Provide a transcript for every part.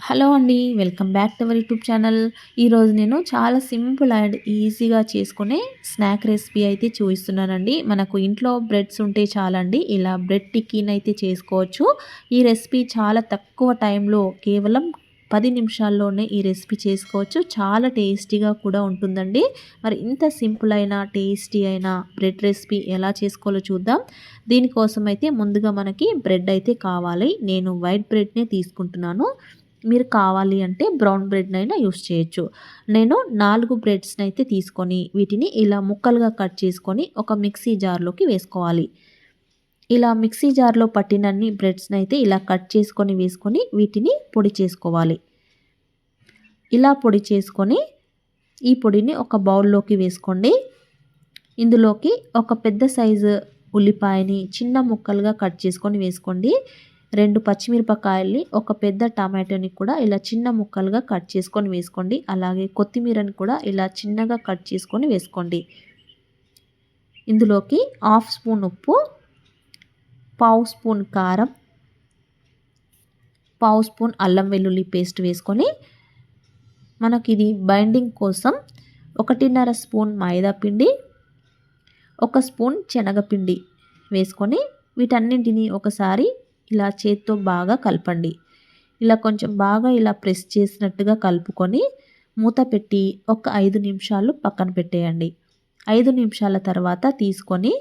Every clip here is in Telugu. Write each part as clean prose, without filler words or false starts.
హలో అండి. Welcome back to our YouTube channel. ఈరోజు నేను చాలా సింపుల్ అండ్ ఈజీగా చేసుకునే స్నాక్ రెసిపీ అయితే చూపిస్తున్నానండి. మనకు ఇంట్లో బ్రెడ్స్ ఉంటే చాలండి. ఇలా బ్రెడ్ టిక్కీని అయితే చేసుకోవచ్చు. ఈ రెసిపీ చాలా తక్కువ టైంలో కేవలం 10 నిమిషాల్లోనే ఈ రెసిపీ చేసుకోవచ్చు. చాలా టేస్టీగా కూడా ఉంటుందండి. మరి ఇంత సింపుల్ అయిన టేస్టీ అయిన బ్రెడ్ రెసిపీ ఎలా చేసుకోవాలో చూద్దాం. దీనికోసం అయితే ముందుగా మనకి బ్రెడ్ అయితే కావాలి. నేను వైట్ బ్రెడ్‌నే తీసుకుంటున్నాను. మీరు కావాలి అంటే బ్రౌన్ బ్రెడ్‌నైనా యూజ్ చేయొచ్చు. నేను 4 బ్రెడ్స్‌ని అయితే తీసుకొని వీటిని ఇలా ముక్కలుగా కట్ చేసుకొని ఒక మిక్సీ జార్‌లోకి వేసుకోవాలి. ఇలా మిక్సీ జార్‌లో పట్టినన్ని బ్రెడ్స్‌ని అయితే ఇలా కట్ చేసుకొని వేసుకొని వీటిని పొడి చేసుకోవాలి. ఇలా పొడి చేసుకొని ఈ పొడిని ఒక బౌల్‌లోకి వేసుకోండి. ఇందులోకి ఒక పెద్ద సైజు ఉల్లిపాయని చిన్న ముక్కలుగా కట్ చేసుకొని వేసుకోండి. 2 పచ్చిమిరపకాయల్ని, ఒక పెద్ద టమాటోని కూడా ఇలా చిన్న ముక్కలుగా కట్ చేసుకొని వేసుకోండి. అలాగే కొత్తిమీరని కూడా ఇలా చిన్నగా కట్ చేసుకొని వేసుకోండి. ఇందులోకి హాఫ్ స్పూన్ ఉప్పు, పావు స్పూన్ కారం, పావు స్పూన్ అల్లం వెల్లుల్లి పేస్ట్ వేసుకొని మనకిది బైండింగ్ కోసం 1.5 స్పూన్ మైదా పిండి, 1 స్పూన్ శనగపిండి వేసుకొని వీటన్నింటిని ఒకసారి ఇలా చేత్తో బాగా కలపండి. ఇలా కొంచెం బాగా ఇలా ప్రెస్ చేసినట్టుగా కలుపుకొని మూత పెట్టి ఒక 5 నిమిషాలు పక్కన పెట్టేయండి. 5 నిమిషాల తర్వాత తీసుకొని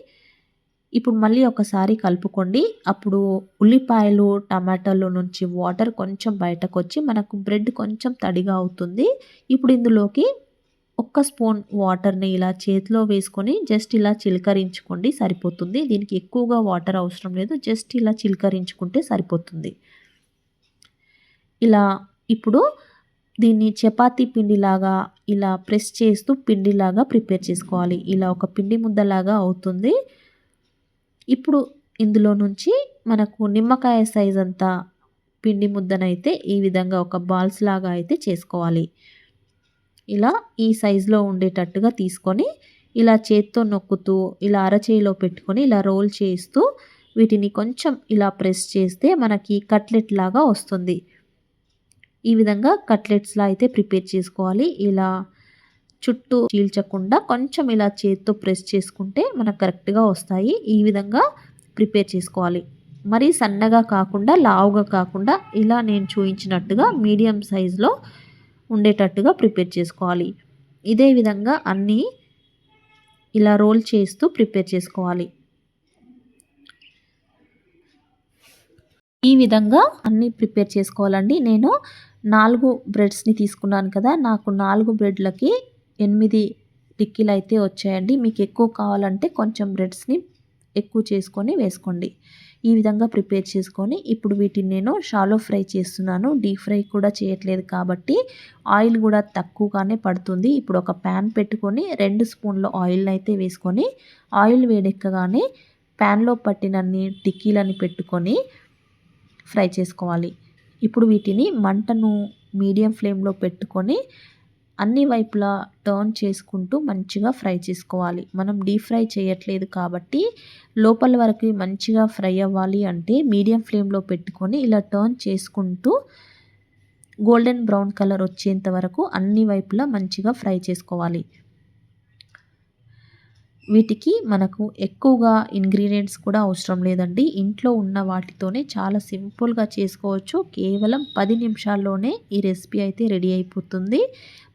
ఇప్పుడు మళ్ళీ ఒకసారి కలుపుకోండి. అప్పుడు ఉల్లిపాయలు, టమాటాలో నుంచి వాటర్ కొంచెం బయటకొచ్చి మనకు బ్రెడ్ కొంచెం తడిగా అవుతుంది. ఇప్పుడు ఇందులోకి 1 స్పూన్ వాటర్‌ని ఇలా చేతిలో వేసుకొని జస్ట్ ఇలా చిలకరించుకోండి సరిపోతుంది. దీనికి ఎక్కువగా వాటర్ అవసరం లేదు. జస్ట్ ఇలా చిలకరించుకుంటే సరిపోతుంది. ఇలా ఇప్పుడు దీన్ని చపాతీ పిండిలాగా ఇలా ప్రెస్ చేస్తూ పిండిలాగా ప్రిపేర్ చేసుకోవాలి. ఇలా ఒక పిండి ముద్దలాగా అవుతుంది. ఇప్పుడు ఇందులో నుంచి మనకు నిమ్మకాయ సైజ్ అంతా పిండి ముద్దనైతే ఈ విధంగా ఒక బాల్స్ లాగా అయితే చేసుకోవాలి. ఇలా ఈ సైజులో ఉండేటట్టుగా తీసుకొని ఇలా చేత్తో నొక్కుతూ ఇలా అరచేయిలో పెట్టుకొని ఇలా రోల్ చేస్తూ వీటిని కొంచెం ఇలా ప్రెస్ చేస్తే మనకి కట్లెట్ లాగా వస్తుంది. ఈ విధంగా కట్లెట్స్‌లా అయితే ప్రిపేర్ చేసుకోవాలి. ఇలా చుట్టూ చీల్చకుండా కొంచెం ఇలా చేత్తో ప్రెస్ చేసుకుంటే మనకు కరెక్ట్‌గా వస్తాయి. ఈ విధంగా ప్రిపేర్ చేసుకోవాలి. మరీ సన్నగా కాకుండా, లావుగా కాకుండా ఇలా నేను చూయించినట్టుగా మీడియం సైజులో ఉండేటట్టుగా ప్రిపేర్ చేసుకోవాలి. ఇదే విధంగా అన్నీ ఇలా రోల్ చేస్తూ ప్రిపేర్ చేసుకోవాలి. ఈ విధంగా అన్నీ ప్రిపేర్ చేసుకోవాలండి. నేను 4 బ్రెడ్స్‌ని తీసుకున్నాను కదా! నాకు 4 బ్రెడ్‌లకి 8 టిక్కీలు అయితే వచ్చాయండి. మీకు ఎక్కువ కావాలంటే కొంచెం బ్రెడ్స్‌ని ఎక్కువ చేసుకొని వేసుకోండి. ఈ విధంగా ప్రిపేర్ చేసుకొని ఇప్పుడు వీటిని నేను షాలో ఫ్రై చేస్తున్నాను. డీప్ ఫ్రై కూడా చేయట్లేదు కాబట్టి ఆయిల్ కూడా తక్కువగానే పడుతుంది. ఇప్పుడు ఒక ప్యాన్ పెట్టుకొని 2 స్పూన్ల ఆయిల్‌ని అయితే వేసుకొని ఆయిల్ వేడెక్కగానే ప్యాన్‌లో పట్టినన్ని టిక్కీలని పెట్టుకొని ఫ్రై చేసుకోవాలి. ఇప్పుడు వీటిని మంటను మీడియం ఫ్లేమ్‌లో పెట్టుకొని అన్ని వైపులా టర్న్ చేసుకుంటూ మంచిగా ఫ్రై చేసుకోవాలి. మనం డీప్ ఫ్రై చేయట్లేదు కాబట్టి లోపల వరకు మంచిగా ఫ్రై అవ్వాలి అంటే మీడియం ఫ్లేమ్‌లో పెట్టుకొని ఇలా టర్న్ చేసుకుంటూ గోల్డెన్ బ్రౌన్ కలర్ వచ్చేంత వరకు అన్ని వైపులా మంచిగా ఫ్రై చేసుకోవాలి. వీటికి మనకు ఎక్కువగా ఇంగ్రీడియెంట్స్ కూడా అవసరం లేదండి. ఇంట్లో ఉన్న వాటితోనే చాలా సింపుల్‌గా చేసుకోవచ్చు. కేవలం 10 నిమిషాల్లోనే ఈ రెసిపీ అయితే రెడీ అయిపోతుంది.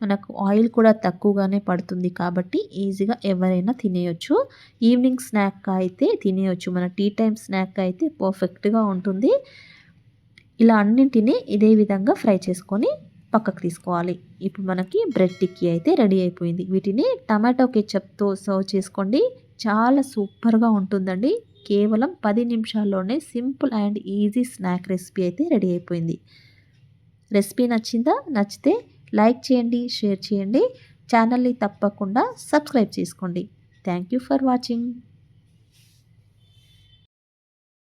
మనకు ఆయిల్ కూడా తక్కువగానే పడుతుంది కాబట్టి ఈజీగా ఎవరైనా తినేయొచ్చు. ఈవినింగ్ స్నాక్‌గా అయితే తినేయొచ్చు. మన టీ టైమ్ స్నాక్‌గా అయితే పర్ఫెక్ట్‌గా ఉంటుంది. ఇలా అన్నింటినీ ఇదే విధంగా ఫ్రై చేసుకొని పక్కకు తీసుకోవాలి. ఇప్పుడు మనకి బ్రెడ్ టిక్కీ అయితే రెడీ అయిపోయింది. వీటిని టమాటో కెచప్‌తో సర్వ్ చేసుకోండి. చాలా సూపర్‌గా ఉంటుందండి. కేవలం 10 నిమిషాల్లోనే simple and easy snack recipe అయితే రెడీ అయిపోయింది. రెసిపీ నచ్చిందా? నచ్చితే లైక్ చేయండి, షేర్ చేయండి. ఛానల్‌ని తప్పకుండా సబ్స్క్రైబ్ చేసుకోండి. Thank you for watching.